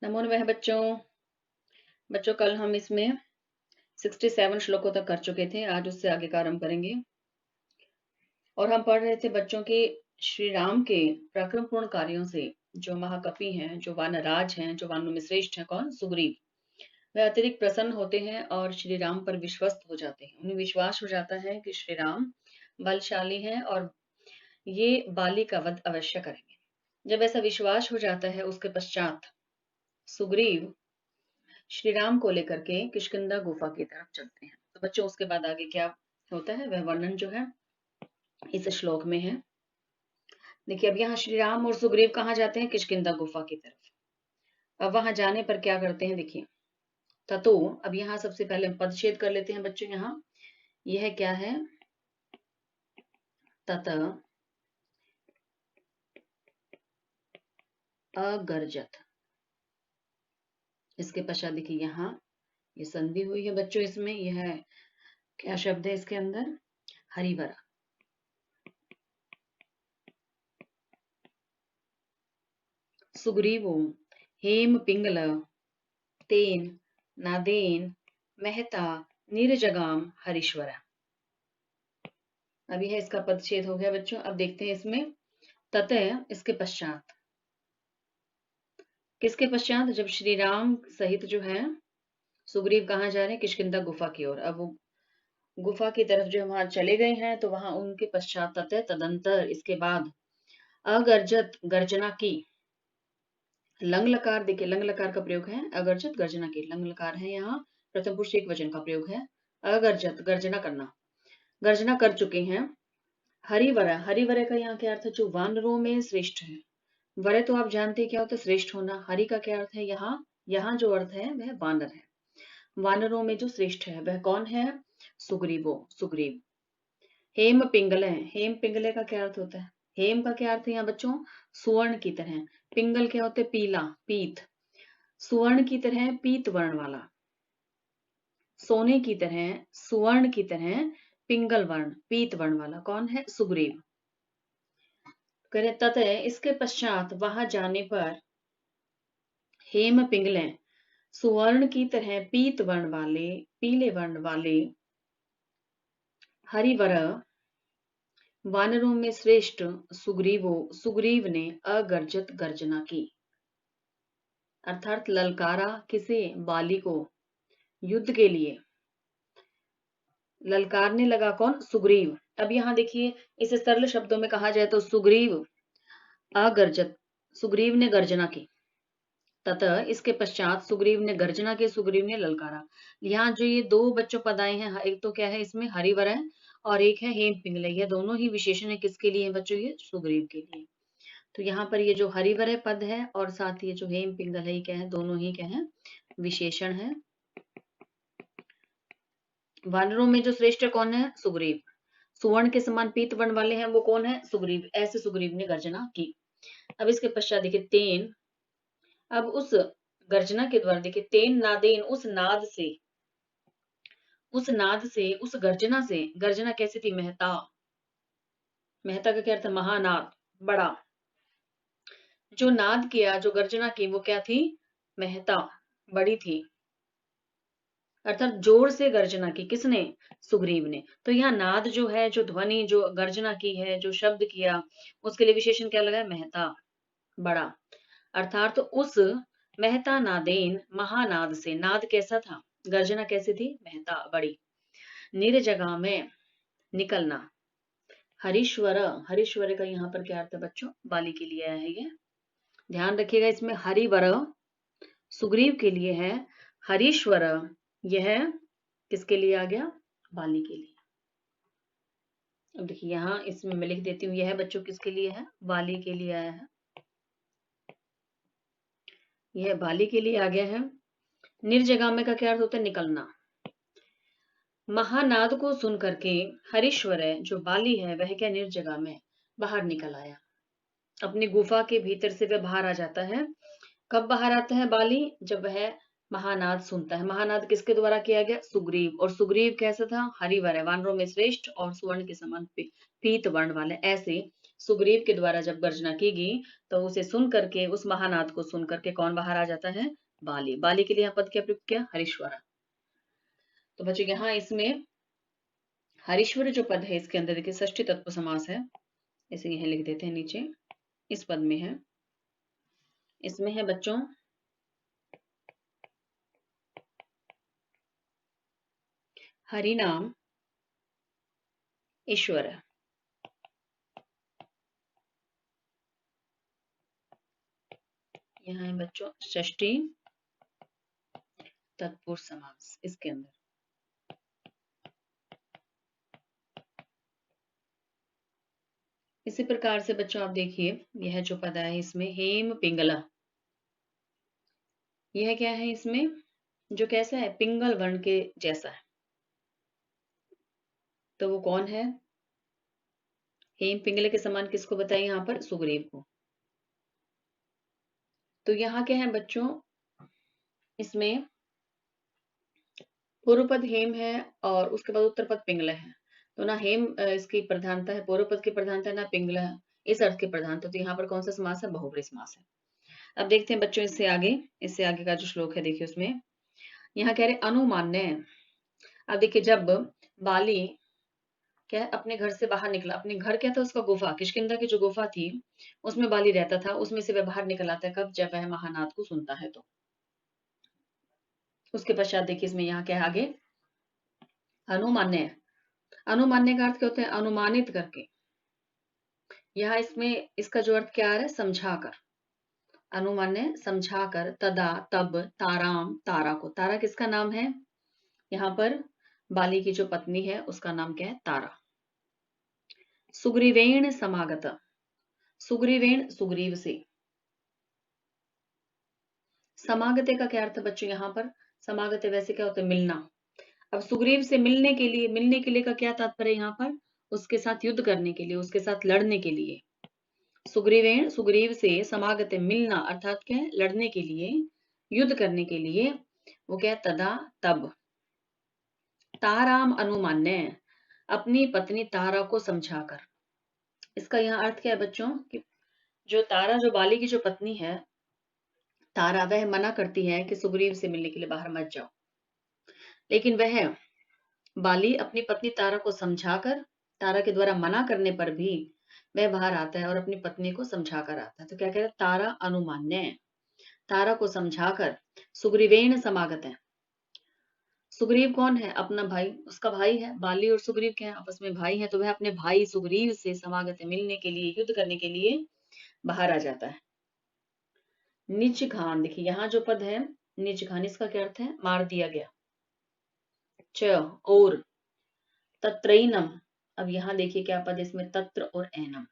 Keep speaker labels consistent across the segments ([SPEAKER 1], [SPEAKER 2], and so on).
[SPEAKER 1] नमो नमः बच्चों। बच्चों कल हम इसमें 67 श्लोकों तक कर चुके थे। आज उससे आगे का आरंभ करेंगे और हम पढ़ रहे थे बच्चों के श्री राम के पराक्रमपूर्ण कार्यों से जो महाकपि हैं, जो वानराज हैं, जो वानरों में श्रेष्ठ हैं, कौन? सुग्रीव। वह अत्यधिक प्रसन्न होते हैं और श्री राम पर विश्वस्त हो जाते हैं। उन्हें विश्वास हो जाता है कि श्री राम बलशाली हैं और ये बाली का वध अवश्य करेंगे। जब ऐसा विश्वास हो जाता है उसके पश्चात सुग्रीव श्री राम को लेकर के किष्किंधा गुफा की तरफ चलते हैं। तो बच्चों उसके बाद आगे क्या होता है वह वर्णन जो है इस श्लोक में है। देखिए अब यहाँ श्री राम और सुग्रीव कहाँ जाते हैं? किष्किंधा गुफा की तरफ। अब वहां जाने पर क्या करते हैं देखिए। ततो अब यहाँ सबसे पहले हम पदच्छेद कर लेते हैं बच्चों। यहाँ यह क्या है? तत अगर्जत। इसके पश्चात देखिए यहाँ ये संधि हुई है बच्चों। इसमें यह क्या शब्द है इसके अंदर? हरिवरा। सुग्रीवो हेम पिंगल तेन नादेन मेहता नीरजगाम हरीश्वरा। अब यह इसका पदच्छेद हो गया बच्चों। अब देखते हैं इसमें ततः इसके पश्चात। किसके पश्चात? जब श्री राम सहित जो है सुग्रीव कहाँ जा रहे हैं? किष्किंधा गुफा की ओर। अब वो गुफा की तरफ जो वहां चले गए हैं तो वहां उनके पश्चात ततः तदंतर इसके बाद अगर्जत गर्जना की। लंग लकार देखिए, लंग लकार का प्रयोग है। अगर्जत गर्जना की लंग लकार है। यहाँ प्रथम पुरुष एक वचन का प्रयोग है। अगर्जत गर्जना करना, गर्जना कर चुके हैं। हरिवरा, हरिवरे का यहाँ क्या अर्थ है? जो वानरों में श्रेष्ठ है। वरे तो आप जानते हैं क्या होता है? श्रेष्ठ होना। हरि का क्या अर्थ है? यहाँ यहाँ जो अर्थ है वह वानर है। वानरों में जो श्रेष्ठ है वह कौन है? सुग्रीवो, सुग्रीव। हेम पिंगले, हेम पिंगले का क्या अर्थ होता है? हेम का क्या अर्थ है यहाँ बच्चों? सुवर्ण की तरह। पिंगल क्या होते? पीला, पीत। सुवर्ण की तरह पीत वर्ण वाला, सोने की तरह, सुवर्ण की तरह पिंगल वर्ण, पीत वर्ण वाला कौन है? सुग्रीव। करे ततः इसके पश्चात वहां जाने पर हेम पिंगले सुवर्ण की तरह पीत वर्ण वाले, पीले वर्ण वाले हरिवर वानरों में श्रेष्ठ सुग्रीवो, सुग्रीव ने अगर्जत गर्जना की। अर्थात ललकारा किसे? बाली को युद्ध के लिए ललकारने लगा। कौन? सुग्रीव। अब यहाँ देखिए इसे सरल शब्दों में कहा जाए तो सुग्रीव अगर्जत, सुग्रीव ने गर्जना की। तथा इसके पश्चात सुग्रीव ने गर्जना की, सुग्रीव ने ललकारा। यहाँ जो ये दो बच्चों पद आए हैं, एक तो क्या है इसमें? हरिवर है और एक है हेम पिंगले। ये दोनों ही विशेषण है किसके लिए बच्चों? ये सुग्रीव के लिए। तो यहाँ पर ये जो हरिवर है पद है और साथ ही जो हेम पिंगल है ये क्या है? दोनों ही क्या है? विशेषण है। वानरों में जो श्रेष्ठ कौन है? सुग्रीव। सुवर्ण के समान पीत वर्ण वाले हैं वो कौन है? सुग्रीव। ऐसे सुग्रीव ने गर्जना की। अब इसके पश्चात देखिए तेन। अब उस गर्जना के द्वारा देखिए तेन नादेन, उस नाद से, उस नाद से, उस गर्जना से। गर्जना कैसी थी? मेहता। मेहता का क्या अर्थ है? महानाद, बड़ा। जो नाद किया, जो गर्जना की वो क्या थी? मेहता, बड़ी थी। अर्थात जोर से गर्जना की। किसने? सुग्रीव ने। तो यहाँ नाद जो है, जो ध्वनि, जो गर्जना की है, जो शब्द किया, उसके लिए विशेषण क्या लगा है? मेहता, बड़ा। अर्थात तो उस मेहता नादेन, महानाद से। नाद कैसा था? गर्जना कैसी थी? मेहता, बड़ी। निर्जगा में निकलना। हरीश्वर, हरीश्वर का यहाँ पर क्या अर्थ है बच्चों? बाली के लिए है ये। ध्यान रखिएगा इसमें हरिवर सुग्रीव के लिए है, हरीश्वर यह किसके लिए आ गया? बाली के लिए। अब देखिए यहाँ इसमें मैं लिख देती हूँ, यह बच्चों किसके लिए है? बाली के लिए आया है। यह बाली के लिए आ गया है। निर्जगामे का क्या अर्थ होता है? निकलना। महानाद को सुन करके हरीश्वर जो बाली है वह क्या? निर्जगा में बाहर निकल आया। अपनी गुफा के भीतर से वह बाहर आ जाता है। कब बाहर आता है बाली? जब वह महानाद सुनता है। महानाद किसके द्वारा किया गया? सुग्रीव। और सुग्रीव कैसा था? हरिवर है, वानरों में श्रेष्ठ और सुवर्ण के समान पीत वर्ण वाले। ऐसे सुग्रीव के द्वारा जब गर्जना की गई तो उसे सुन करके, उस महानाद को सुन करके कौन बाहर आ जाता है? बाली। बाली के लिए यहाँ पद क्या प्रयुक्त किया? हरीश्वरा। तो बच्चों यहाँ इसमें हरीश्वर जो पद है इसके अंदर देखिए षष्ठी तत्पुरुष समास है, इसे यह लिख देते हैं नीचे। इस पद में है, इसमें है बच्चों हरि नाम ईश्वर। यहाँ है बच्चों षष्ठी तत्पुरुष समास इसके अंदर। इसी प्रकार से बच्चों आप देखिए, यह जो पद है इसमें हेम पिंगला, यह क्या है इसमें? जो कैसा है? पिंगल वर्ण के जैसा है। तो वो कौन है? हेम पिंगले के समान किसको बताइए यहाँ पर? सुग्रीव को। तो यहाँ क्या है बच्चों, इसमें पूर्व पद हेम है और उसके बाद उत्तर पद पिंगला है। तो ना हेम इसकी प्रधानता है, पूर्व पद की प्रधानता है, ना पिंगला है इस अर्थ की प्रधानता। तो यहाँ पर कौन सा समास है? बहुव्रीहि समास है। अब देखते हैं बच्चों इससे आगे का जो श्लोक है देखिए उसमें यहाँ कह रहे अनुमान्य। अब देखिए जब बाली क्या है अपने घर से बाहर निकला, अपने घर क्या था उसका? गुफा, किष्किंधा की जो गुफा थी उसमें बाली रहता था, उसमें से वह बाहर निकल आता है कब? जब वह महानाद को सुनता है। तो उसके पश्चात देखिए इसमें यहाँ क्या है आगे? अनुमान्य। अनुमान्य का अर्थ क्या होता है? अनुमानित करके। यहाँ इसमें इसका जो अर्थ क्या आ रहा है? समझाकर। अनुमान्य समझाकर, तदा तब, ताराम तारा को। तारा किसका नाम है? यहाँ पर बाली की जो पत्नी है उसका नाम क्या है? तारा। सुग्रीवेण समागत। सुग्रीवेण सुग्रीव से। समागते का क्या अर्थ है बच्चों यहाँ पर? समागते वैसे क्या होता है? मिलना। अब सुग्रीव से मिलने के लिए का क्या तात्पर्य यहाँ पर? उसके साथ युद्ध करने के लिए, उसके साथ लड़ने के लिए। सुग्रीवेण सुग्रीव से समागते मिलना अर्थात क्या है? लड़ने के लिए, युद्ध करने के लिए। वो क्या है? तदा तब। ताराम अनुमान्य, अपनी पत्नी तारा को समझाकर। इसका यहाँ अर्थ क्या है बच्चों? कि जो तारा, जो बाली की जो पत्नी है तारा, वह मना करती है कि सुग्रीव से मिलने के लिए बाहर मत जाओ। लेकिन वह बाली अपनी पत्नी तारा को समझाकर, तारा के द्वारा मना करने पर भी वह बाहर आता है और अपनी पत्नी को समझा कर आता है। तो क्या कह रहा है? तारा अनुमान्य, तारा को समझाकर सुग्रीवेण समागत है। सुग्रीव कौन है? अपना भाई, उसका भाई है। बाली और सुग्रीव क्या है? आपस में भाई है। तो वह अपने भाई सुग्रीव से समागत है, मिलने के लिए, युद्ध करने के लिए बाहर आ जाता है। निज घान, देखिए यहाँ जो पद है निज घान, इसका क्या अर्थ है? मार दिया गया। च और तत्रैनम। अब यहाँ देखिए क्या पद है इसमें? तत्र और एनम।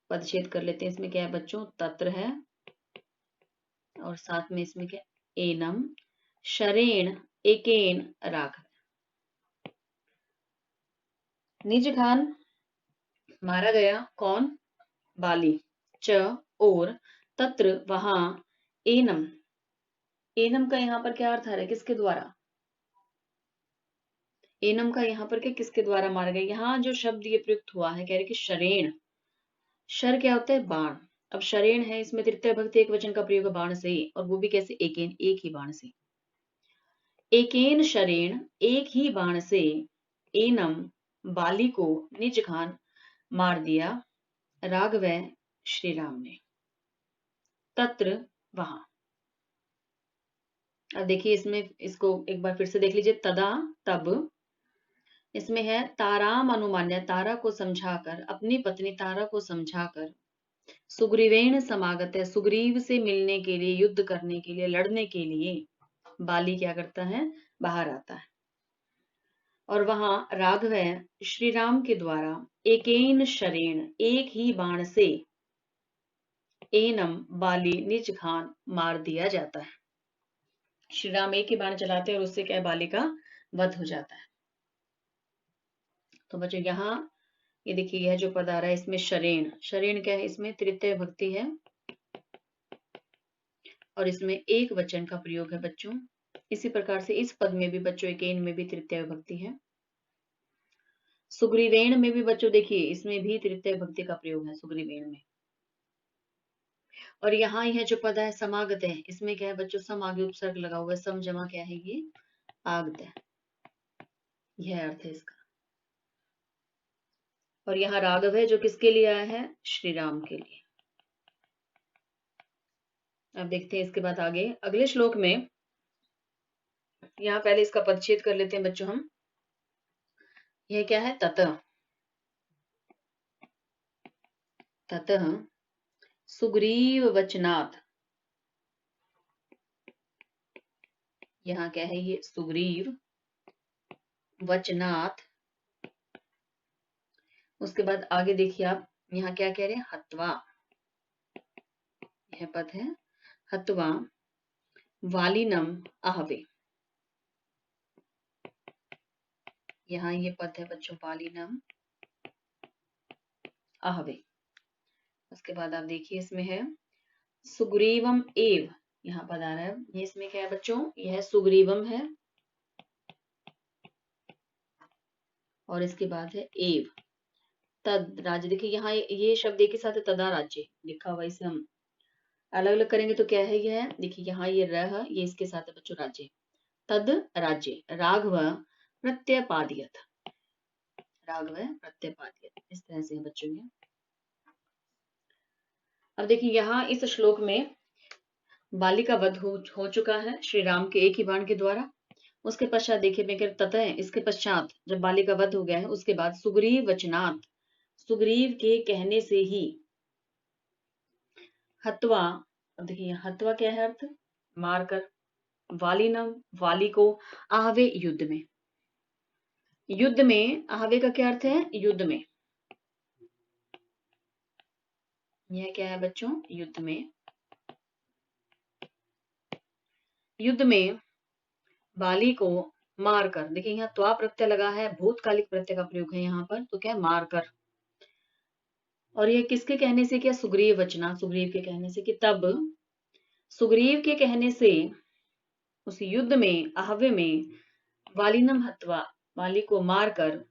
[SPEAKER 1] पदच्छेद कर लेते हैं। इसमें क्या है बच्चों? तत्र है और साथ में इसमें क्या? एनम, शरेण, एकेन, राघव। निज घान मारा गया, कौन? बाली। च और तत्र वहां, एनम, एनम का यहाँ पर क्या अर्थ आ रहा है? किसके द्वारा? एनम का यहाँ पर क्या किसके द्वारा मारा गया? यहाँ जो शब्द ये प्रयुक्त हुआ है, कह रहे कि शरेण। शर क्या होता है? बाण। अब शरेण है, इसमें तृतीय भक्ति एक वचन का प्रयोग है बाण से, और वो भी कैसे? एकेन, एक ही बाण से। एकेन शरेण, एक ही बाण से, एनम, बाली को, निज घान मार दिया, राघव, श्री राम ने। तत्र वहां। अब देखिए इसमें, इसको एक बार फिर से देख लीजिए। तदा तब, इसमें है ताराम अनुमान्य, तारा को समझाकर, अपनी पत्नी तारा को समझाकर, सुग्रीवेण समागत है, सुग्रीव से मिलने के लिए, युद्ध करने के लिए, लड़ने के लिए बाली क्या करता है? बाहर आता है। और वहां राघव श्री राम के द्वारा एकेन शरेण, एक ही बाण से, एनम, बाली, निज घान मार दिया जाता है। श्री राम एक ही बाण चलाते हैं और उससे क्या है? बाली का वध हो जाता है। तो बच्चों यहाँ ये देखिए यह जो पद आ रहा है इसमें शरेण, शरेण क्या है? इसमें तृतीय भक्ति है और इसमें एक वचन का प्रयोग है बच्चों। इसी प्रकार से इस पद में भी बच्चों एकेन में भी तृतीय भक्ति है। सुग्रीवेण में भी बच्चों देखिए, इसमें भी तृतीय विभक्ति का प्रयोग है सुग्रीवेण में। और यहाँ यह जो पद है समागत है, इसमें क्या है बच्चों, सम आगे उपसर्ग लगा हुआ है, सम जमा क्या है ये आगत है, यह अर्थ है इसका। और यहाँ राघव है जो किसके लिए आया है, श्री राम के लिए। अब देखते हैं इसके बाद आगे अगले श्लोक में, यहाँ पहले इसका पदच्छेद कर लेते हैं बच्चों हम। यह क्या है, ततः, ततः सुग्रीव वचनात्, यहाँ क्या है ये सुग्रीव वचनात्। उसके बाद आगे देखिए आप, यहाँ क्या कह रहे हैं, हत्वा, यह पद है हत्वा वालिनम आहवे, यहाँ ये पद है बच्चों वालिनम आहवे। उसके बाद आप देखिए इसमें है सुग्रीवम एव, यहाँ पद आ रहा है, ये इसमें क्या है बच्चों, यह सुग्रीवम है और इसके बाद है एव तद राज्य। देखिए यहाँ ये शब्द एक ही साथ है, तदा राज्य लिखा हुआ, इसे हम अलग अलग करेंगे तो क्या है, यह देखिए यहाँ ये रह, ये इसके साथ है बच्चों राज्य, तद राज्य राघव प्रत्यपादियत, राघव प्रत्यपादियत, इस तरह से है बच्चों ये। अब देखिए यहाँ इस श्लोक में बाली का वध हो चुका है श्री राम के एक ही बाण के द्वारा। उसके पश्चात देखिए मैं ततः, इसके पश्चात जब बाली का वध हो गया है, उसके बाद सुग्रीव वचनात्, सुग्रीव के कहने से ही, हत्वा, अब देखिए हत्वा क्या है अर्थ, मारकर, वालिनम वाली को, आहवे युद्ध में, युद्ध में, आहवे का क्या अर्थ है, युद्ध में, यह क्या है बच्चों, युद्ध में, युद्ध में बाली को मारकर। देखिए यहाँ त्वा प्रत्यय लगा है, भूतकालिक प्रत्यय का प्रयोग है यहाँ पर, तो क्या है मारकर। और यह किसके कहने से, क्या सुग्रीव वचना, सुग्रीव के कहने से, कि तब सुग्रीव के कहने से उस युद्ध में, आहवे में, वालिनम हत्वा, वाली को मारकर,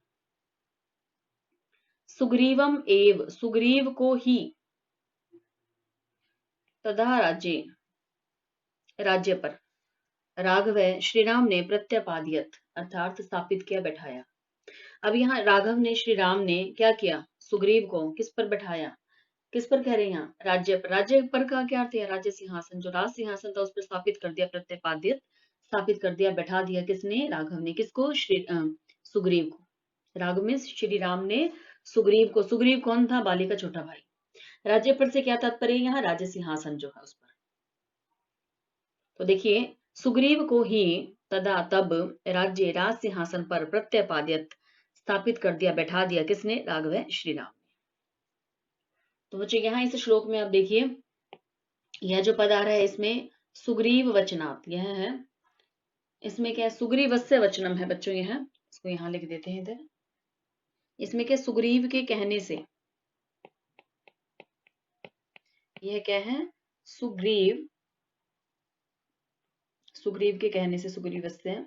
[SPEAKER 1] सुग्रीवम एव, सुग्रीव को ही, तदा राज्य, राज्य पर, राघव श्री राम ने प्रत्यपादियत अर्थात स्थापित किया, बैठाया। अब यहाँ राघव ने, श्री राम ने क्या किया, सुग्रीव को किस पर बैठाया, किस पर कह रहे हैं यहाँ, राज्य पर। राज्य पर का क्या अर्थ है, राज्य सिंहासन, जो राज सिंहासन था उस पर स्थापित कर दिया, प्रत्यपादित स्थापित कर दिया, बैठा दिया, किसने, राघव ने, किसको, श्री सुग्रीव को। राघव में श्री राम ने सुग्रीव को, सुग्रीव कौन था, बाली का छोटा भाई। राज्य पर से क्या तात्पर्य, यहाँ राज्य सिंहासन जो है उस पर। तो देखिए सुग्रीव को ही, तदा तब, राज्य राज सिंहासन पर प्रत्यपादित स्थापित कर दिया, बैठा दिया, किसने, राघव श्री राम। तो बच्चों यहाँ इस श्लोक में आप देखिए, यह जो पद आ रहा है इसमें सुग्रीव वचनात्, यह है, इसमें क्या है, सुग्रीवस्य वचनम है बच्चों, यह इसको यहाँ लिख देते हैं इधर। इसमें क्या, सुग्रीव के कहने से, यह क्या है, सुग्रीव, सुग्रीव के कहने से, सुग्रीवस्य।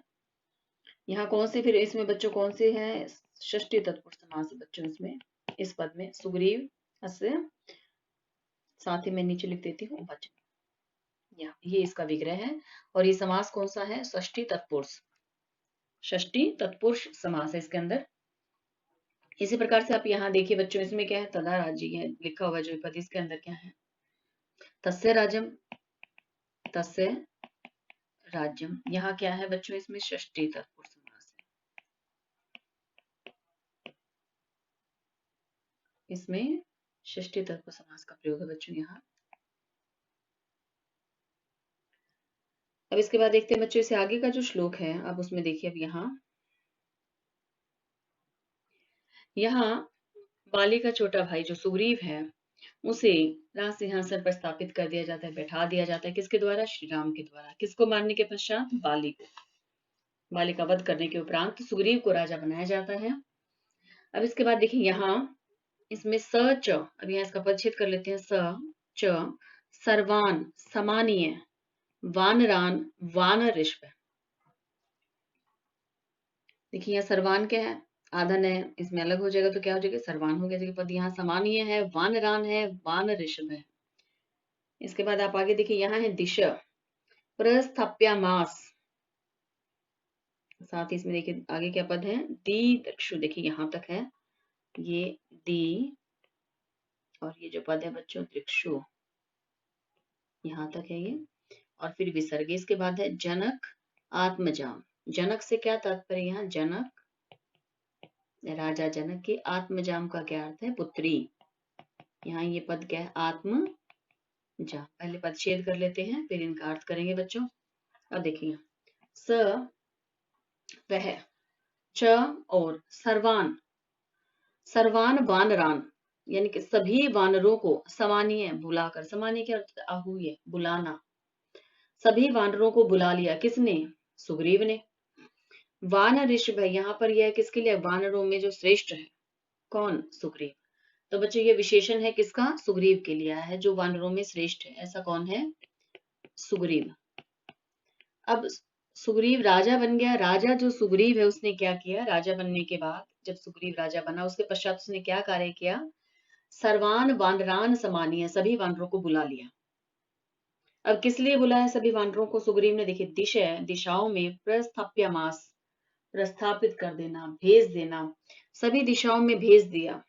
[SPEAKER 1] यहाँ कौन से, फिर इसमें बच्चों कौन से हैं, षष्ठी तत्पुरुष समास है बच्चों इसमें, इस पद में सुग्रीव अस्य, साथ ही मैं नीचे लिख देती हूँ वचन, ये इसका विग्रह है। और ये समास कौन सा है, षष्ठी तत्पुरुष, षष्ठी तत्पुरुष समास है इसके अंदर। इसी प्रकार से आप यहाँ देखिए बच्चों, इसमें क्या है, तदा राज्य है लिखा हुआ जो पद, इसके अंदर क्या है, तस्य राज्यम, तस्य राज्यम। यहाँ क्या है बच्चों, इसमें षष्ठी तत्पुरुष समास है, इसमें षष्ठी तत्पुरुष समास का प्रयोग है बच्चों यहाँ। अब इसके बाद देखते हैं बच्चों, इससे आगे का जो श्लोक है, अब उसमें देखिए, अब यहाँ बाली का छोटा भाई जो सुग्रीव है, उसे राज सिंहासन पर स्थापित कर दिया जाता है, बैठा दिया जाता है, किसके द्वारा, श्री राम के द्वारा। किसको मारने के पश्चात, बाली को, बाली का वध करने के उपरांत सुग्रीव को राजा बनाया जाता है। अब इसके बाद देखिए यहाँ इसमें स च, अब यहाँ इसका परिच्छेद कर लेते हैं, स च सर्वान समानीय वानरान वानरिष्ट। देखिए यहाँ सर्वान क्या है, आधन है, इसमें अलग हो जाएगा तो क्या हो जाएगा, सर्वान हो गया पद। यहाँ समानीय है, वानरान है, वान ऋषभ है। इसके बाद आप आगे देखिए, यहाँ है दिश, प्रस्थाप्यामास, साथ ही इसमें देखिए आगे क्या पद है, दी दक्षु, देखिए यहाँ तक है ये दी, और ये जो पद है बच्चों दृक्षु, यहाँ तक है ये। और फिर विसर्ग, इसके बाद है जनक आत्मजाम। जनक से क्या तात्पर्य, यहाँ जनक, राजा जनक की, आत्मजाम का क्या अर्थ है, पुत्री। यहाँ ये पद क्या है, आत्मजाम। पहले पद छेद कर लेते हैं, फिर इनका अर्थ करेंगे बच्चों। अब देखिए, स, वह, च और सर्वान, सर्वान वानरान, यानी कि सभी वानरों को, समानीय बुलाकर, समानीय क्या अर्थ है, आहूय बुलाना, सभी वानरों को बुला लिया, किसने, सुग्रीव ने। वानर ऋषभ है, यहाँ पर यह किसके लिए, वानरों में जो श्रेष्ठ है, कौन, सुग्रीव। तो बच्चों ये विशेषण है किसका, सुग्रीव के लिए आया है, जो वानरों में श्रेष्ठ है, ऐसा कौन है, सुग्रीव। अब सुग्रीव राजा बन गया। राजा जो सुग्रीव है उसने क्या किया, राजा बनने के बाद जब सुग्रीव राजा बना, उसके पश्चात उसने क्या कार्य किया, सर्वान वानरान समानीय, सभी वानरों को बुला लिया। अब किस लिए बुलाया सभी वानरों को सुग्रीव ने, देखिए दिश है, दिशाओं में, प्रस्थाप्यमास, प्रस्थापित कर देना, भेज देना, सभी दिशाओं में भेज दिया।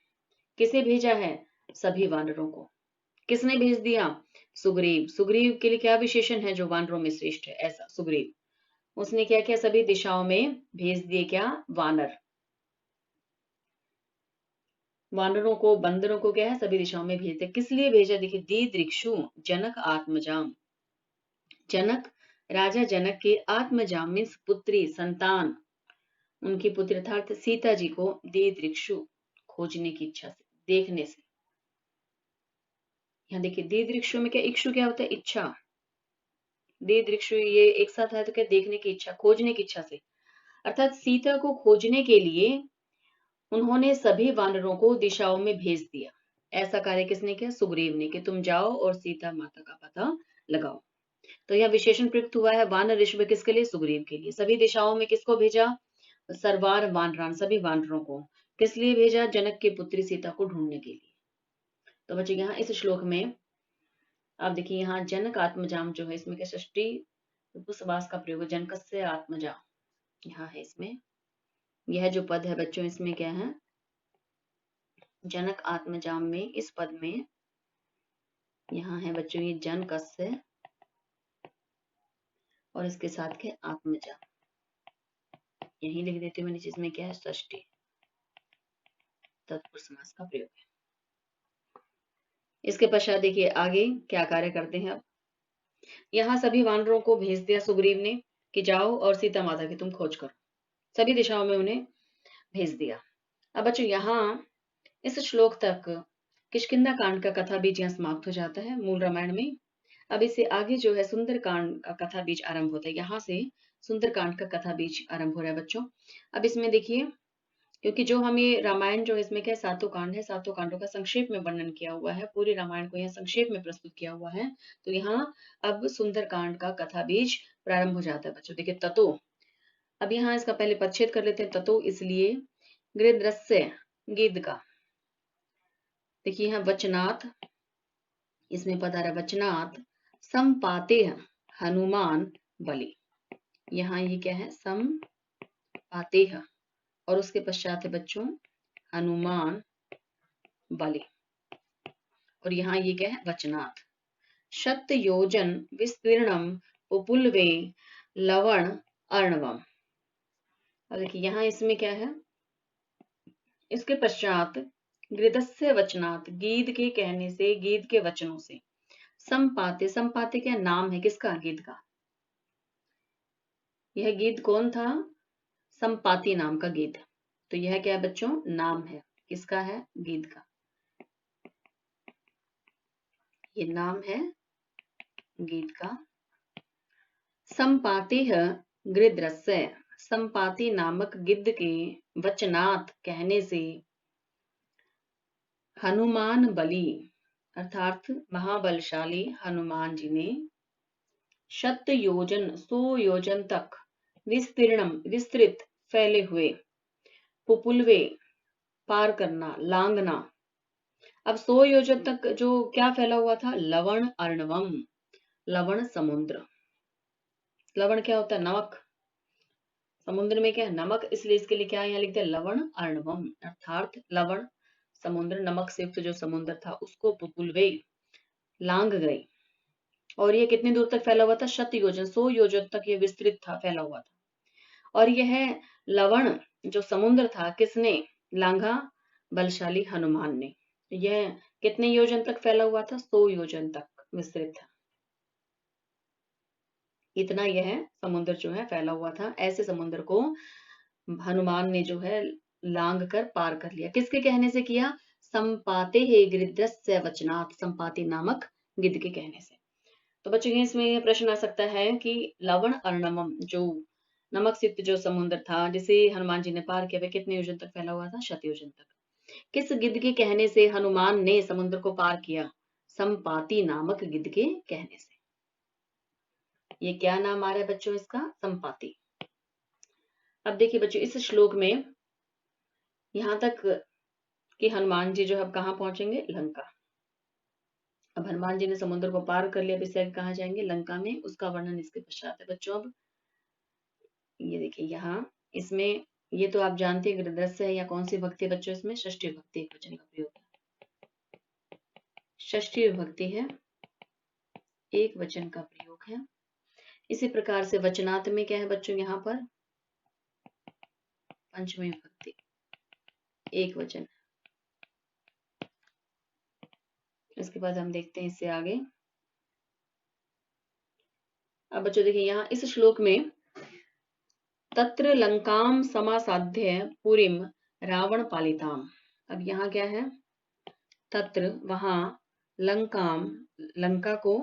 [SPEAKER 1] किसे भेजा है, सभी वानरों को। किसने भेज दिया, सुग्रीव। सुग्रीव के लिए क्या विशेषण है, जो वानरों में श्रेष्ठ है, ऐसा सुग्रीव। उसने क्या किया, सभी दिशाओं में भेज दिए क्या, वानर, वानरों को, बंदरों को क्या है, सभी दिशाओं में भेज दिया। किस लिए भेजा, देखिए दीदृक्षु जनक आत्मजाम, जनक, राजा जनक के आत्मजाम मीन्स पुत्री, संतान, उनकी पुत्री अर्थात सीता जी को दीदृक्षु, खोजने की इच्छा से, देखने से। यहाँ देखिए दीदृक्षु में क्या, इक्षु क्या होता है, इच्छा, दीदृक्षु ये एक साथ है तो क्या, देखने की इच्छा, खोजने की इच्छा से, अर्थात सीता को खोजने के लिए उन्होंने सभी वानरों को दिशाओं में भेज दिया। ऐसा कार्य किसने किया, सुग्रीव ने, कि तुम जाओ और सीता माता का पता लगाओ। तो यह विशेषण प्रयुक्त हुआ है वानर ऋषभ किसके लिए, सुग्रीव के लिए। सभी दिशाओं में किसको भेजा, सरवार वानरान, सभी वानरों को। किस लिए भेजा, जनक की पुत्री सीता को ढूंढने के लिए। तो बच्चों यहाँ इस श्लोक में आप देखिए, यहाँ जनक आत्मजाम जो है, इसमें क्या षष्ठी समास का प्रयोग है, जनकस्य आत्मजा, यहाँ है इसमें, यह जो पद है बच्चों इसमें क्या है, जनक आत्मजाम में, इस पद में यहाँ है बच्चों ये जनकस्य, और इसके साथ के आत्मजा, यही लिख देती हूँ नीचे, इसमें क्या है, षष्ठी तत्पुरुष समास का प्रयोग है। इसके पश्चात देखिए आगे क्या कार्य करते हैं। अब यहाँ सभी वानरों को भेज दिया सुग्रीव ने कि जाओ और सीता माता की तुम खोज करो, सभी दिशाओं में उन्हें भेज दिया। अब बच्चों यहाँ इस श्लोक तक किष्किंधा कांड का कथा बीज यहाँ समाप्त हो जाता है मूल रामायण में। अब इससे आगे जो है सुंदर कांड का कथा बीज आरंभ होता है, यहाँ से सुंदर कांड का कथा बीज आरंभ हो रहा है बच्चों। अब इसमें देखिए, क्योंकि जो हम ये रामायण जो इसमें क्या सातों कांड है, सातों कांडों का संक्षेप में वर्णन किया हुआ है, पूरे रामायण को यहाँ संक्षेप में प्रस्तुत किया हुआ है। तो यहाँ अब सुंदर कांड का कथा बीज प्रारंभ हो जाता है बच्चों। देखिए ततो, अब यहाँ इसका पहले पदच्छेद कर लेते हैं, ततो इसलिए, गृहदृश्य गिद्ध का, देखिए यहाँ वचनात्, इसमें पद आ रहा है वचनात्, संपाते हनुमान बलि, यहाँ ये क्या है, संपाते, और उसके पश्चात है बच्चों हनुमान बलि, और यहाँ ये क्या है, वचनात्। शत योजन विस्तीर्णम उपुल्वे लवण अर्णवम। अब देखिए यहाँ इसमें क्या है, इसके पश्चात गृदस्य वचनात्, गीध के कहने से, गीध के वचनों से, संपाते, संपाते क्या नाम है किसका, गीध का। यह गीध कौन था, संपाति नाम का गीध। तो यह क्या है बच्चों, नाम है किसका है, गीध का, ये नाम है गीध का। संपाति गृदृश्य, संपाति नामक गिद्ध के वचनात् कहने से, हनुमान बलि अर्थात महाबलशाली हनुमान जी ने, शत योजन 100 योजन तक, विस्तीर्णम विस्तृत फैले हुए, पुपुलवे पार करना, लांघना। अब 100 योजन तक जो क्या फैला हुआ था, लवण अर्णवम, लवण समुद्र। लवण क्या होता है, नमक। समुद्र में क्या है, नमक, इसलिए इसके लिए क्या यहाँ लिखते हैं, लवण अर्णवम, अर्थात लवण समुद्र, नमक से युक्त जो समुद्र था उसको पुपुलवे लांग गई। और ये कितनी दूर तक फैला हुआ था, 100 योजन, 100 योजन तक ये विस्तृत था, फैला हुआ था। और यह लवण जो समुद्र था किसने लांघा, बलशाली हनुमान ने। यह कितने योजन तक फैला हुआ था, 100 योजन तक विस्तृत था। इतना यह समुद्र जो है फैला हुआ था। ऐसे समुद्र को हनुमान ने जो है लांग कर पार कर लिया। किसके कहने से किया, संपाते हे गिरिद्रस्य वचनात्, संपाति नामक गिद्ध के कहने से। तो बच्चों इसमें यह प्रश्न आ सकता है कि लवण अर्णवम जो नमक सिक्त जो समुद्र था जिसे हनुमान जी ने पार किया, वह कितने योजन तक फैला हुआ था, 100 योजन तक। किस गिद्ध के कहने से हनुमान ने समुद्र को पार किया, संपाति नामक गिद्ध के कहने से। ये क्या नाम आ रहा है बच्चों इसका, संपाति। अब देखिए बच्चों इस श्लोक में यहां तक कि हनुमान जी जो है अब कहाँ पहुंचेंगे, लंका। अब हनुमान जी ने समुद्र को पार कर लिया, अब कहाँ जाएंगे, लंका में। उसका वर्णन इसके पश्चात है बच्चों। अब ये देखिए यहाँ इसमें, ये तो आप जानते हैं दृश्य है या कौन सी भक्ति है बच्चों, इसमें षष्ठी विभक्ति एक वचन का प्रयोग है। षष्ठी विभक्ति है, एक वचन का प्रयोग है। इसी प्रकार से वचनात् में क्या है बच्चों, यहाँ पर पंचमी विभक्ति एक वचन। इसके बाद हम देखते हैं इससे आगे। अब बच्चों देखिए यहाँ इस श्लोक में तत्र लंकाम समासाध्य पुरीम रावण पालिताम। अब यहाँ क्या है, तत्र वहां, लंकाम लंका को,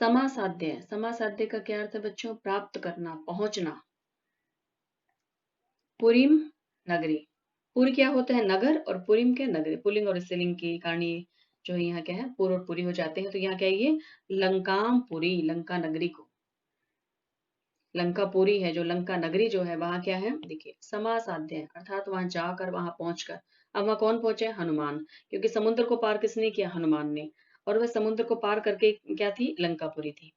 [SPEAKER 1] समासाध्य, समासाध्य का क्या अर्थ है बच्चों, प्राप्त करना, पहुंचना। पुरीम नगरी, पुर क्या होता है नगर, और पुरीम क्या नगरी, पुलिंग और स्त्रीलिंग के कारण ये जो है यहाँ क्या है, पुर और पुरी हो जाते हैं। तो यहाँ क्या है, ये लंकाम पुरी, लंका नगरी को, लंकापुरी है जो लंका नगरी जो है वहां क्या है, देखिए समासाध्य है, अर्थात वहां जाकर, वहां पहुंचकर। अब वहां कौन पहुंचे, हनुमान, क्योंकि समुद्र को पार किसने किया, हनुमान ने। और वह समुद्र को पार करके क्या थी, लंकापुरी थी।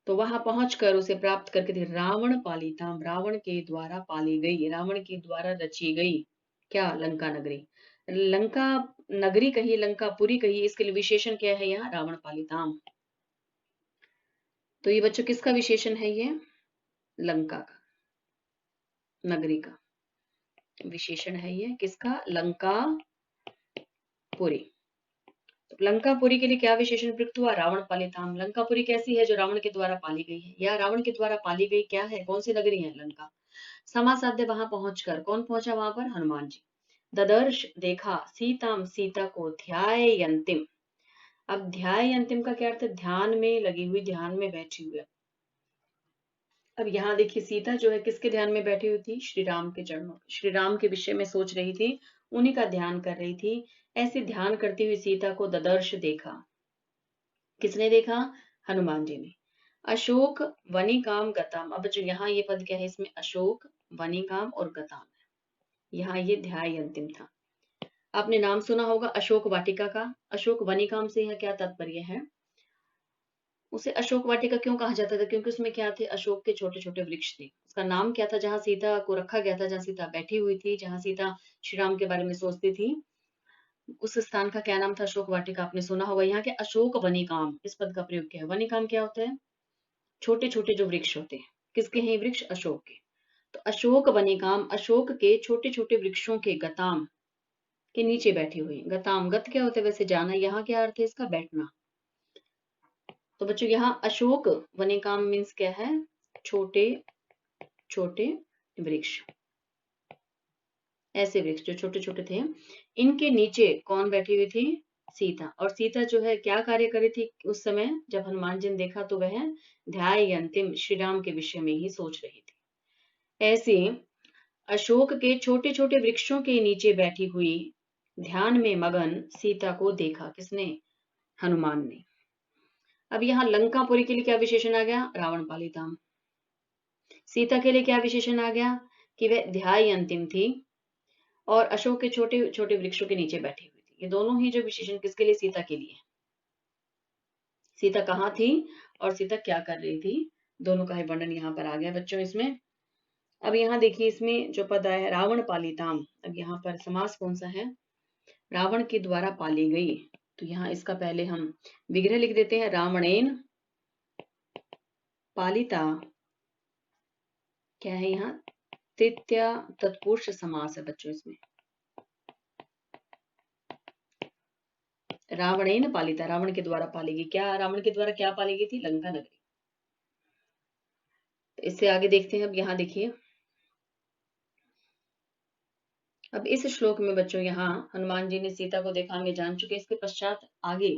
[SPEAKER 1] तो वहां पहुंचकर उसे प्राप्त करके थी, रावण पालिताम, रावण के द्वारा पाली गई, रावण के द्वारा रची गई क्या, लंका नगरी। लंका नगरी कही, लंकापुरी कही, इसके लिए विशेषण क्या है यहाँ, रावण पालिताम। तो ये बच्चों किसका विशेषण है, ये लंका का, नगरी का विशेषण है, ये किसका, लंका पुरी। तो लंकापुरी के लिए क्या विशेषण प्रयुक्त हुआ, रावण पालिताम। लंकापुरी कैसी है, जो रावण के द्वारा पाली गई है, या रावण के द्वारा पाली गई क्या है, कौन सी नगरी है, लंका। समासाध्य वहां पहुंचकर, कौन पहुंचा वहां पर, हनुमान जी। ददर्श देखा, सीताम सीता को, ध्याय अंतिम। अब ध्याय अंतिम का क्या अर्थ है, ध्यान में लगी हुई, ध्यान में बैठी हुई। अब यहाँ देखिए सीता जो है किसके ध्यान में बैठी हुई थी, श्री राम के चरणों, श्री राम के विषय में सोच रही थी, उन्हीं का ध्यान कर रही थी। ऐसे ध्यान करती हुई सीता को ददर्श देखा, किसने देखा, हनुमान जी ने। अशोक वनिकाम गताम, अब जो यहाँ ये पद क्या है, इसमें अशोक वनिकाम और गताम है। यहाँ ये ध्याय अंतिम था। आपने नाम सुना होगा अशोक वाटिका का। अशोक वनिकाम से यह क्या तात्पर्य है, उसे अशोक वाटिका क्यों कहा जाता था, क्योंकि उसमें क्या थे, अशोक के छोटे छोटे वृक्ष थे। उसका नाम क्या था, जहां सीता को रखा गया था, जहां सीता बैठी हुई थी, जहां सीता श्री राम के बारे में सोचती थी, उस स्थान का क्या नाम था, अशोक वाटिका। आपने सुना होगा। यहाँ के अशोक वनिकाम, इस पद का प्रयोग किया है। वनिकाम क्या होता है, छोटे छोटे जो वृक्ष होते हैं, किसके हैं ये वृक्ष, अशोक के। तो अशोक वनिकाम, अशोक के छोटे छोटे वृक्षों के गताम के नीचे बैठी हुई। गताम, गत क्या होता है वैसे जाना, यहाँ क्या अर्थ है इसका, बैठना। तो बच्चों यहाँ अशोक वनिकाम मीन्स क्या है, छोटे छोटे वृक्ष, ऐसे वृक्ष जो छोटे छोटे थे, इनके नीचे कौन बैठी हुई थी, सीता। और सीता जो है क्या कार्य कर रही थी उस समय, जब हनुमान जी ने देखा तो वह ध्याय अंतिम, श्री राम के विषय में ही सोच रही थी। ऐसे अशोक के छोटे छोटे वृक्षों के नीचे बैठी हुई ध्यान में मगन सीता को देखा, किसने, हनुमान ने। अब यहाँ लंकापुरी के लिए क्या विशेषण आ गया, रावण पालिताम। सीता के लिए क्या विशेषण आ गया, कि वह ध्याय अंतिम थी और अशोक के छोटे छोटे वृक्षों के नीचे बैठी हुई थी। ये दोनों ही जो विशेषण किसके लिए? सीता के लिए। सीता कहाँ थी और सीता क्या कर रही थी, दोनों का ही वर्णन यहाँ पर आ गया बच्चों इसमें। अब यहाँ देखिए इसमें जो पद आया है रावण पालिताम, अब यहाँ पर समास कौन सा है? रावण के द्वारा पाली गई। तो यहाँ इसका पहले हम विग्रह लिख देते हैं, रावणेन पालिता, क्या है यहाँ? तृतीय तत्पुरुष समास है बच्चों इसमें। रावणेन पालिता, रावण के द्वारा पाली गई। क्या रावण के द्वारा क्या पाली गई थी? लंका नगरी। तो इससे आगे देखते हैं। अब यहाँ देखिए, अब इस श्लोक में बच्चों यहाँ हनुमान जी ने सीता को देखा, में जान चुके। इसके पश्चात आगे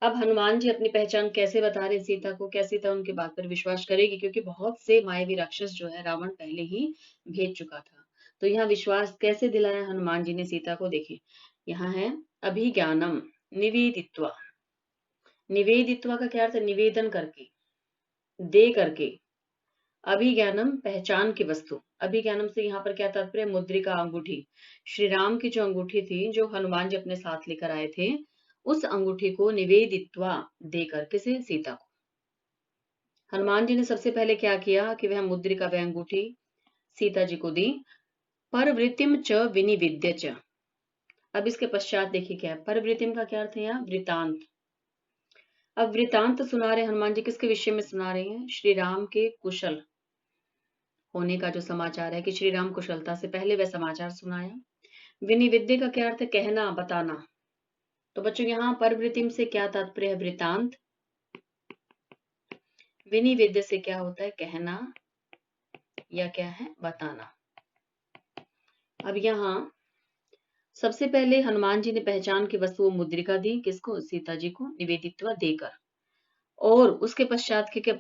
[SPEAKER 1] अब हनुमान जी अपनी पहचान कैसे बता रहे सीता को? क्या सीता उनकी बात पर विश्वास करेगी? क्योंकि बहुत से मायावी राक्षस जो है रावण पहले ही भेज चुका था। तो यहाँ विश्वास कैसे दिलाया हनुमान जी ने सीता को? देखिए यहाँ है अभिज्ञानम निवेदित्वा। निवेदित्वा का क्या अर्थ है? निवेदन करके, दे करके। अभिज्ञानम पहचान की वस्तु। अभिज्ञानम से यहाँ पर क्या तात्पर्य? मुद्रिका, अंगूठी। श्री राम की जो अंगूठी थी, जो हनुमान जी अपने साथ लेकर आए थे, उस अंगूठी को निवेदित्वा देकर, किसे? सीता को। हनुमान जी ने सबसे पहले क्या किया कि वह मुद्रिका, वह अंगूठी सीता जी को दी। परवृत्तिम च विनिविद्य च। अब इसके पश्चात देखिए क्या है? परवृत्तिम का क्या अर्थ है यहाँ? वृतांत। अब वृतांत सुना रहे हनुमान जी, किसके विषय में सुना रहे हैं? श्री राम के कुशल होने का जो समाचार है कि श्री राम कुशलता से पहले वह समाचार सुनाया। विनिविद्य का क्या अर्थ है? कहना, बताना। तो बच्चों यहाँ परवृत्तिम से क्या तात्पर्य है? वृतांत। विनिविद्य से क्या होता है? कहना या क्या है? बताना। अब यहाँ सबसे पहले हनुमान जी ने पहचान की वस्तु मुद्रिका दी, किसको? सीता जी को, निवेदित्वा देकर। और उसके पश्चात के क्या?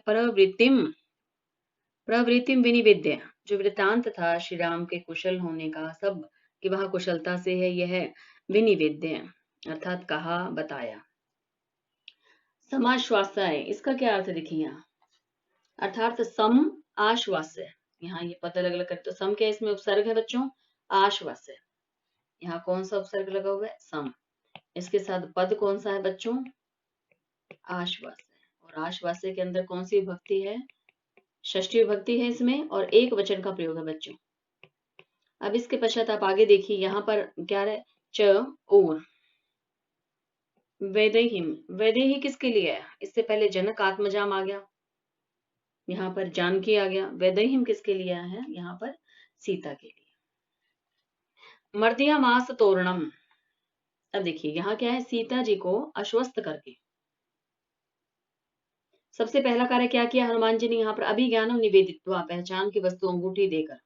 [SPEAKER 1] प्रवृत्तिम विनिविद्य, जो वृतांत था श्री राम के कुशल होने का, सब कि वह कुशलता से है, यह विनिविद्य अर्थात कहा, बताया। समाश्वासाय, इसका क्या अर्थ देखिए यहाँ? अर्थात सम आश्वास्य। यहाँ ये पता अलग अलग करते। तो सम क्या इसमें उपसर्ग है बच्चों? आश्वास्य। यहाँ कौन सा उपसर्ग लगा हुआ है? सम। इसके साथ पद कौन सा है बच्चों? आश्वास्य। और आश्वास्य के अंदर कौन सी विभक्ति है? षष्ठी विभक्ति है इसमें, और एक वचन का प्रयोग है बच्चों। अब इसके पश्चात आप आगे देखिए, यहाँ पर क्या है? च और वैदेहिम। वैदेही किसके लिए है? इससे पहले जनक आत्मजाम आ गया, यहाँ पर जानकी आ गया। वैदेहिम किसके लिए है? यहाँ पर सीता के लिए। मर्दिया मास तोरणम। अब देखिए यहाँ क्या है? सीता जी को आश्वस्त करके सबसे पहला कार्य क्या किया हनुमान जी ने? यहाँ पर अभिज्ञानम निवेदित्वा, पहचान की वस्तु अंगूठी देकर।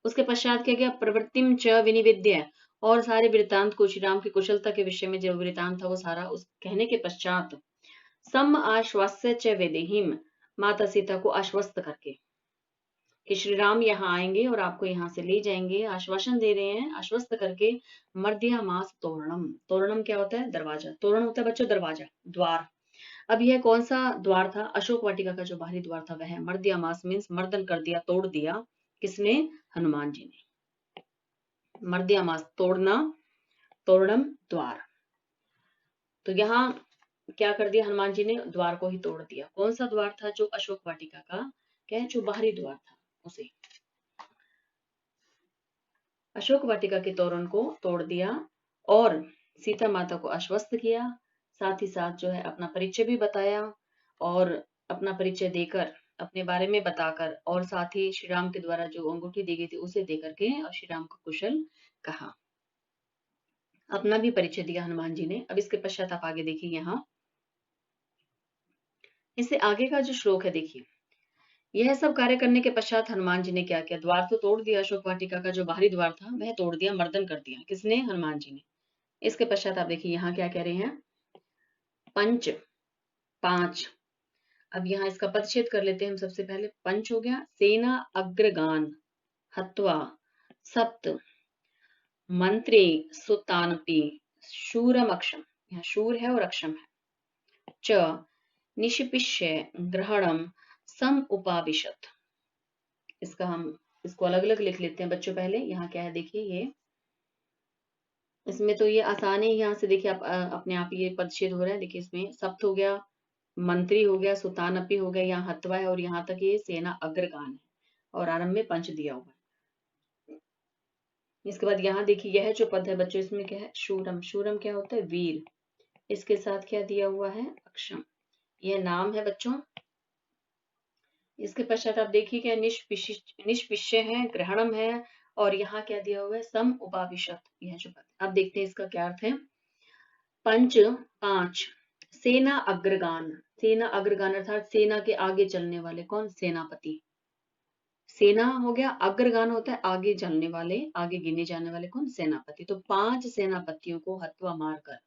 [SPEAKER 1] उसके पश्चात क्या किया? प्रवृत्तिम च विनिविद्य, और सारे वृत्तांत को, श्री राम की कुशलता के विषय में जो वृत्तांत था वो सारा उस कहने के पश्चात सम आश्वास्य च वैदेहीम, माता सीता को आश्वस्त करके कि श्री राम यहाँ आएंगे और आपको यहाँ से ले जाएंगे, आश्वासन दे रहे हैं। आश्वस्त करके मर्दिया मास तोरणम। तोरणम क्या होता है? दरवाजा। तोरण होता है बच्चों दरवाजा, द्वार। अब यह कौन सा द्वार था? अशोक वाटिका का जो बाहरी द्वार था वह। मर्दिया मास मीन्स मर्दन कर दिया, तोड़ दिया। किसने? हनुमान जी ने। मर्दिया मास तोड़ना, तोरणम द्वार। तो यहाँ क्या कर दिया हनुमान जी ने? द्वार को ही तोड़ दिया। कौन सा द्वार था? जो अशोक वाटिका का क्या है? जो बाहरी द्वार था उसे। अशोक वाटिका के तोरण को तोड़ दिया और सीता माता को आश्वस्त किया। साथ ही साथ जो है अपना परिचय भी बताया, और अपना परिचय देकर, अपने बारे में बताकर, और साथ ही श्री राम के द्वारा जो अंगूठी दी गई थी उसे देकर के, और श्री राम को कुशल कहा। अपना भी परिचय दिया हनुमान जी ने। अब इसके पश्चात आप आगे देखिए, यहाँ इससे आगे का जो श्लोक है देखिए, यह सब कार्य करने के पश्चात हनुमान जी ने क्या किया? द्वार तो तोड़ दिया, अशोक वाटिका का जो बाहरी द्वार था वह तोड़ दिया, मर्दन कर दिया। किसने? हनुमान जी ने। इसके पश्चात आप देखिए यहाँ क्या कह रहे हैं? पंच, पांच। अब यहाँ इसका पदच्छेद कर लेते हैं हम सबसे पहले। पंच हो गया, सेना अग्रगान हत्वा सप्त मंत्रे सुतानपि शूरम अक्षम। यहाँ शूर है और अक्षम है। च निशिपिष्य ग्रहणम सम उपाविशत। इसका हम इसको अलग अलग लिख लेते हैं बच्चों। पहले यहाँ क्या है देखिए, ये इसमें तो ये आसान है, यहाँ से देखिए आप अपने आप ये पदच्छेद हो रहा है। देखिए इसमें सप्त हो गया, मंत्री हो गया, सुतानपी हो गया, यहाँ हत्वा है और यहाँ तक ये सेना अग्रगान है और आरंभ में पंच दिया हुआ है। इसके बाद यहाँ देखिए यह जो पद है बच्चों, इसमें क्या है, शूरम। शूरम क्या होता है, वीर। इसके साथ क्या दिया हुआ है, अक्षम। यह नाम है बच्चों। इसके पश्चात आप देखिए क्या, निष्पिष्य है, ग्रहणम है और यहाँ क्या दिया हुआ है, सम उपाविशत। यह जो पद है, अब देखते हैं इसका क्या अर्थ है। पंच, पांच, सेना अग्रगान। सेना अग्रगान अर्थात सेना के आगे चलने वाले, कौन, सेनापति। सेना हो गया, अग्रगान होता है आगे चलने वाले, आगे गिने जाने वाले, कौन, सेनापति। तो 5 सेनापतियों को हत्वा मारकर।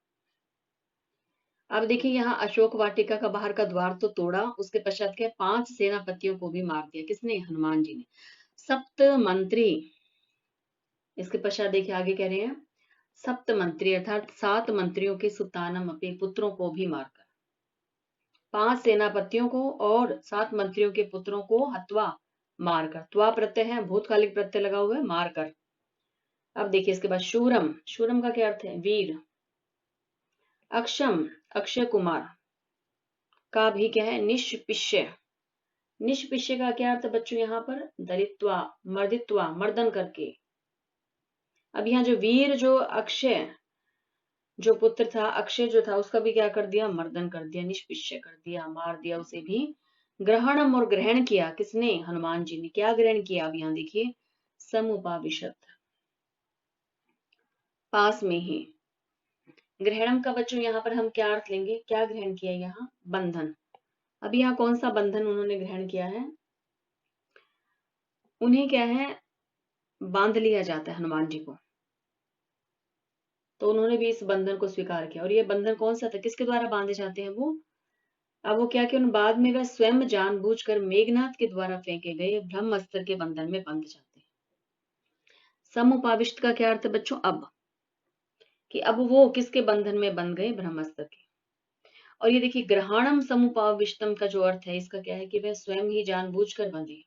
[SPEAKER 1] अब देखिए यहाँ अशोक वाटिका का बाहर का द्वार तो तोड़ा, उसके पश्चात क्या, 5 सेनापतियों को भी मार दिया। किसने, हनुमान जी ने। सप्त मंत्री, इसके पश्चात देखिए आगे कह रहे हैं, सप्त मंत्री अर्थात 7 मंत्रियों के सुतानम अपने पुत्रों को भी मारकर। 5 सेनापतियों को और 7 मंत्रियों के पुत्रों को हत्वा मारकर। त्वा प्रत्यय है, भूतकालिक प्रत्यय लगा हुआ है, मारकर। अब देखिए इसके बाद शूरम। शूरम का क्या अर्थ है, वीर। अक्षम, अक्षय कुमार का भी क्या है, निष्पिष्य। निष्पिष्य का क्या अर्थ बच्चों, यहाँ पर दलित्वा, मर्दित्वा, मर्दन करके। अब यहाँ जो वीर, जो अक्षय, जो पुत्र था, अक्षय जो था, उसका भी क्या कर दिया, मर्दन कर दिया, निष्पिष्य कर दिया, मार दिया उसे भी। ग्रहणम, और ग्रहण किया, किसने, हनुमान जी ने। क्या ग्रहण किया, अब यहाँ देखिए, समुपाविशत, पास में ही। ग्रहणम का बच्चों यहाँ पर हम क्या अर्थ लेंगे, क्या ग्रहण किया, यहाँ बंधन। अब यहाँ कौन सा बंधन उन्होंने ग्रहण किया है, उन्हें क्या है, बांध लिया जाता है हनुमान जी को। तो उन्होंने भी इस बंधन को स्वीकार किया। और ये बंधन कौन सा था, किसके द्वारा बांधे जाते हैं वो। अब वो क्या किया, बाद में वह स्वयं जानबूझकर मेघनाथ के द्वारा फेंके गए ब्रह्मास्त्र के बंधन में बंध जाते हैं। समुपाविष्ट का क्या अर्थ है बच्चों, अब, कि अब वो किसके बंधन में बंध गए, ब्रह्मास्त्र के। और ये देखिए ग्रहणम समुपाविष्टम का जो अर्थ है, इसका क्या है कि वह स्वयं ही जानबूझकर बंधे।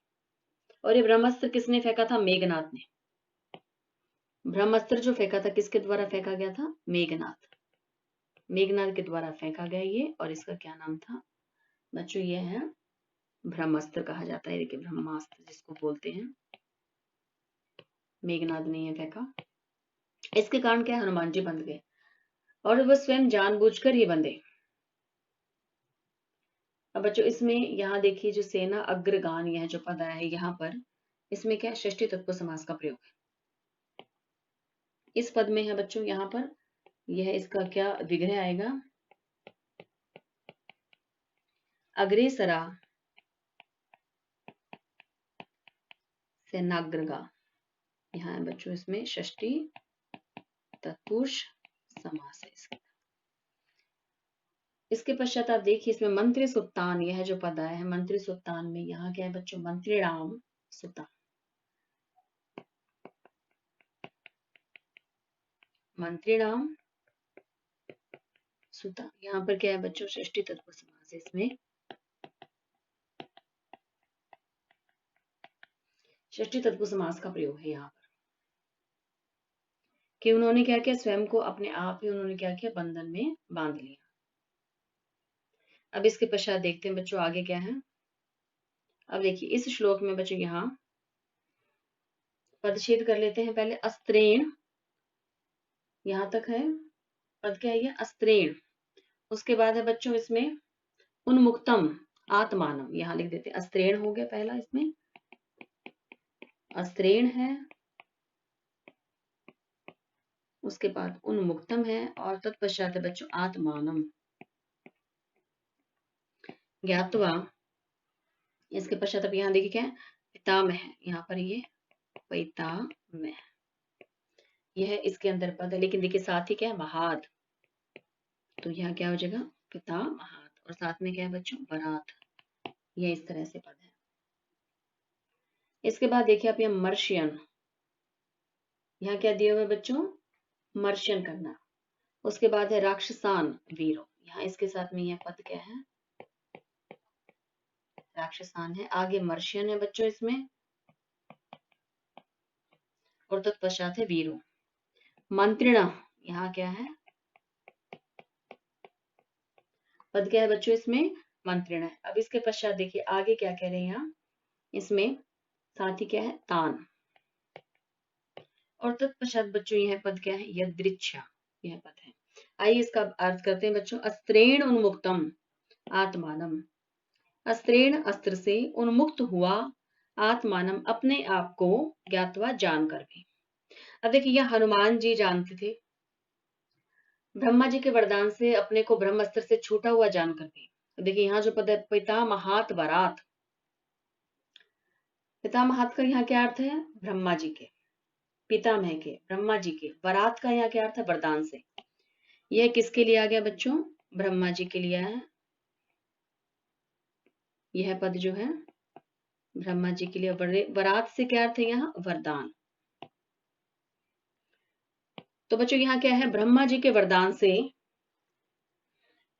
[SPEAKER 1] और ये ब्रह्मास्त्र किसने फेंका था, मेघनाथ ने। ब्रह्मास्त्र जो फेंका था, किसके द्वारा फेंका गया था, मेघनाथ। मेघनाथ के द्वारा फेंका गया ये। और इसका क्या नाम था बच्चों, ये है ब्रह्मास्त्र कहा जाता है। देखिए ब्रह्मास्त्र जिसको बोलते हैं, मेघनाथ ने ये फेंका। इसके कारण क्या, हनुमान जी बंध गए और वह स्वयं जानबूझकर ही बंधे। अब बच्चों इसमें यहाँ देखिए जो सेना अग्रगान, यह जो पद आया है यहाँ पर, इसमें क्या, षष्ठी तत्पुरुष समास का प्रयोग है। इस पद में है बच्चों यहाँ पर, यह इसका क्या विग्रह आएगा, अग्रेसरा सेनाग्रगा। यहाँ है बच्चों इसमें षष्ठी तत्पुरुष समास है इसका। इसके पश्चात आप देखिए इसमें मंत्री सुल्तान, यह जो पद आया है मंत्री सुल्तान में, यहाँ क्या है बच्चों, मंत्री राम सुल्तान। मंत्री राम सुल्तान, यहाँ पर क्या है बच्चों, षष्ठी तत्पुरुष समास है इसमें। षष्ठी तत्पुरुष समास का प्रयोग है यहाँ पर, कि उन्होंने क्या किया, स्वयं को अपने आप ही उन्होंने क्या किया, बंधन में बांध लिया। अब इसके पश्चात देखते हैं बच्चों आगे क्या है। अब देखिए इस श्लोक में बच्चों यहाँ पदच्छेद कर लेते हैं पहले। अस्त्रेण, यहाँ तक है पद, क्या है ये, अस्त्रेण। उसके बाद है बच्चों इसमें उन्मुक्तम आत्मानम, यहाँ लिख देते हैं। अस्त्रेण हो गया पहला, इसमें अस्त्रेण है, उसके बाद उन्मुक्तम है और तत्पश्चात है बच्चों आत्मानम ज्ञातवा। इसके पश्चात अब यहाँ देखिए क्या है, पितामह, यहाँ पर ये पितामह, यह इसके अंदर पद है। लेकिन देखिए साथ ही क्या है, महाद, तो यहाँ क्या हो जाएगा, पिता महाद, और साथ में क्या है बच्चों, बरात। यह इस तरह से पद है। इसके बाद देखिए आप यहाँ मर्शियन, यहाँ क्या दिया हुआ है बच्चों, मर्शन करना। उसके बाद है राक्षसान वीरो, यहाँ इसके साथ में यह पद क्या है, राक्षसान है। आगे मर्शियन है बच्चों इसमें, और तत्पश्चात है वीरो। मंत्रिण, यहाँ क्या है, पद क्या है बच्चों इसमें, मंत्रिण है। अब इसके पश्चात देखिए आगे क्या कह रहे हैं यहाँ, इसमें साथ ही क्या है, तान, और तत्पश्चात बच्चों यह पद क्या है, यदृच्छा, यह पद है। आइए इसका अर्थ करते हैं बच्चों। अस्त्रेण उन्मुक्तम आत्मानम, अस्त्रेण अस्त्र से, उन्मुक्त हुआ, आत्मानम अपने आप को, ज्ञातवा जानकर भी। अब देखिए यह हनुमान जी जानते थे, ब्रह्मा जी के वरदान से अपने को ब्रह्मास्त्र से छूटा हुआ जानकर भी। देखिए यहाँ जो पद है, पितामहात वरात, पितामहात का यहाँ क्या अर्थ है, ब्रह्मा जी के, पितामह के, ब्रह्मा जी के, वरात का यहाँ क्या अर्थ है, वरदान से। यह किसके लिए आ गया बच्चों, ब्रह्मा जी के लिए है। यह पद जो है ब्रह्मा जी के लिए, वरात से क्या अर्थ है यहाँ, वरदान। तो बच्चों यहाँ क्या है, ब्रह्मा जी के वरदान से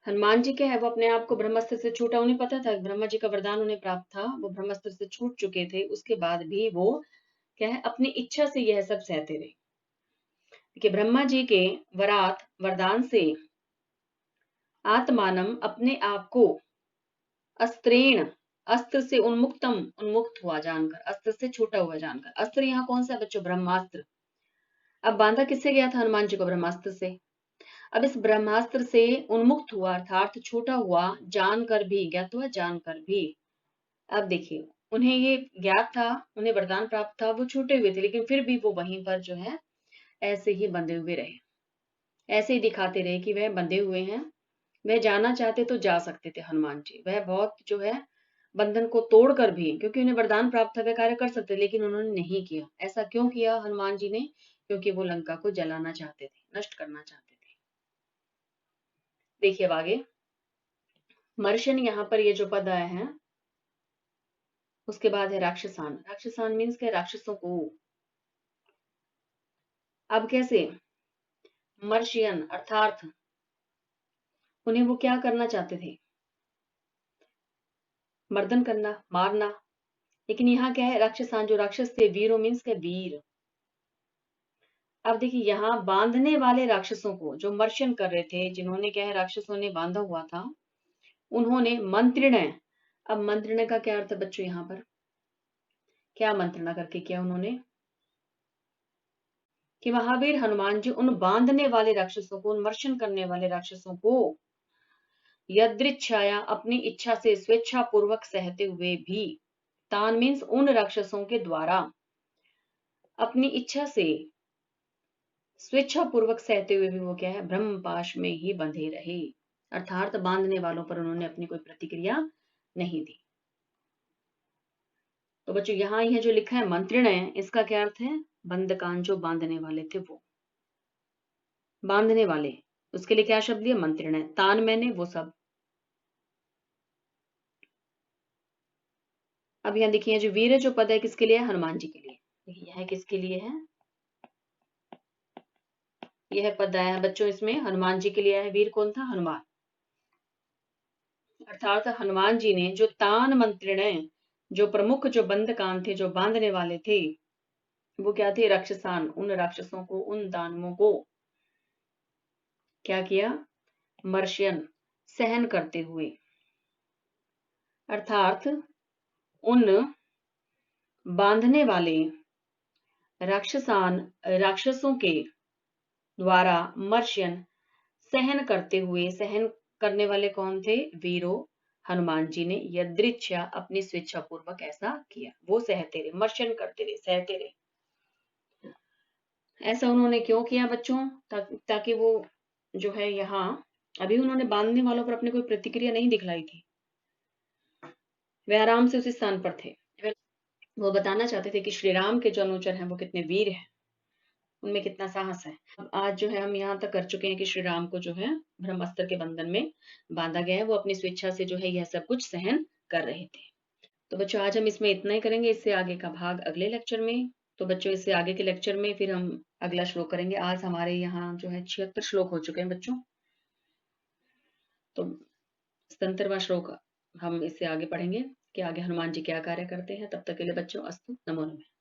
[SPEAKER 1] हनुमान जी क्या है, वो अपने आप को ब्रह्मास्त्र से छूटा, उन्हें पता था ब्रह्मा जी का वरदान उन्हें प्राप्त था, वो ब्रह्मास्त्र से छूट चुके थे, उसके बाद भी वो क्या है, अपनी इच्छा से यह सब सहते रहे। कि ब्रह्मा जी के वरात वरदान से आत्मानम अपने आप को, अस्त्रेण अस्त्र से, उन्मुक्तम उन्मुक्त हुआ जानकर, अस्त्र से छूटा हुआ जानकर। अस्त्र यहाँ कौन सा है बच्चों, ब्रह्मास्त्र। अब बांधा किससे गया था हनुमान जी को, ब्रह्मास्त्र से। अब इस ब्रह्मास्त्र से उन्मुक्त हुआ अर्थात छूटा हुआ, जानकर भी, ज्ञातवा जानकर भी। अब देखिए उन्हें ये ज्ञात था, उन्हें वरदान प्राप्त था, वो छूटे हुए थे, लेकिन फिर भी वो वहीं पर जो है ऐसे ही बंधे हुए रहे, ऐसे ही दिखाते रहे कि वह बंधे हुए हैं। वह जाना चाहते तो जा सकते थे हनुमान जी, वह बहुत जो है बंधन को तोड़कर भी, क्योंकि उन्हें वरदान प्राप्त था, वह कार्य कर सकते, लेकिन उन्होंने नहीं किया। ऐसा क्यों किया हनुमान जी ने, क्योंकि वो लंका को जलाना चाहते थे, नष्ट करना चाहते थे। देखिए अब आगे, मर्शन यहाँ पर ये जो पद आया है, उसके बाद है राक्षसान। राक्षसान मीन्स क्या, राक्षसों को। अब कैसे, मर्शियन अर्थात उन्हें वो क्या करना चाहते थे, मर्दन करना, मारना। लेकिन यहाँ क्या है, राक्षसान जो राक्षस थे, वीरो मीन्स के वीर। अब देखिए यहाँ बांधने वाले राक्षसों को, जो मर्शन कर रहे थे, जिन्होंने क्या है राक्षसों ने बांधा हुआ था, उन्होंने मंत्रिण। अब मंत्रिण का क्या अर्थ है बच्चों, यहाँ पर क्या मंत्रणा करके किया उन्होंने, कि महावीर हनुमान जी उन बांधने वाले राक्षसों को, उन मर्शन करने वाले राक्षसों को, यदृच्छाया अपनी इच्छा से, स्वेच्छा पूर्वक सहते हुए भी, तान मीन्स उन राक्षसों के द्वारा, अपनी इच्छा से, स्वेच्छा पूर्वक सहते हुए भी वो क्या है, ब्रह्मपाश में ही बंधे रहे। अर्थात बांधने वालों पर उन्होंने अपनी कोई प्रतिक्रिया नहीं दी। तो बच्चों यहाँ यह जो लिखा है मंत्रिण है, इसका क्या अर्थ है, बंधकान, जो बांधने वाले थे वो, बांधने वाले, उसके लिए क्या शब्द दिया, मंत्रिण है। तान मैंने वो सब। अब यहाँ देखिए जो वीर जो पद है किसके लिए है, हनुमान जी के लिए। यह किसके लिए है, यह पद आया है बच्चों इसमें हनुमान जी के लिए है। वीर कौन था, हनुमान। अर्थात हनुमान जी ने जो तान मंत्रिण, जो प्रमुख, जो बंधकान थे, जो बांधने वाले थे, वो क्या थे, राक्षसान, उन राक्षसों को, उन दानवों को क्या किया, मर्शन, सहन करते हुए। अर्थात उन बांधने वाले राक्षसों के द्वारा मर्शन, सहन करते हुए, सहन करने वाले कौन थे, वीरो हनुमान जी ने यदृच्छा अपनी स्वेच्छा पूर्वक ऐसा किया, वो सहते रहे, मर्शन करते रहे, सहते रहे। ऐसा उन्होंने क्यों किया बच्चों, ताकि वो जो है यहाँ, अभी उन्होंने बांधने वालों पर अपनी कोई प्रतिक्रिया नहीं दिखलाई थी, वे आराम से उसी स्थान पर थे। वो बताना चाहते थे कि श्री राम के जो अनुचर हैं वो कितने वीर हैं, उनमें कितना साहस है। अब आज जो है हम यहाँ तक कर चुके हैं कि श्री राम को जो है ब्रह्मास्त्र के बंधन में बांधा गया है, वो अपनी स्वेच्छा से जो है यह सब कुछ सहन कर रहे थे। तो बच्चों आज हम इसमें इतना ही करेंगे, इससे आगे का भाग अगले लेक्चर में। तो बच्चों इससे आगे के लेक्चर में फिर हम अगला श्लोक करेंगे। आज हमारे यहाँ जो है 76 श्लोक हो चुके हैं बच्चों, तो 77वां श्लोक हम इससे आगे पढ़ेंगे कि आगे हनुमान जी क्या कार्य करते हैं। तब तक के लिए बच्चों अस्तु, नमो नमः।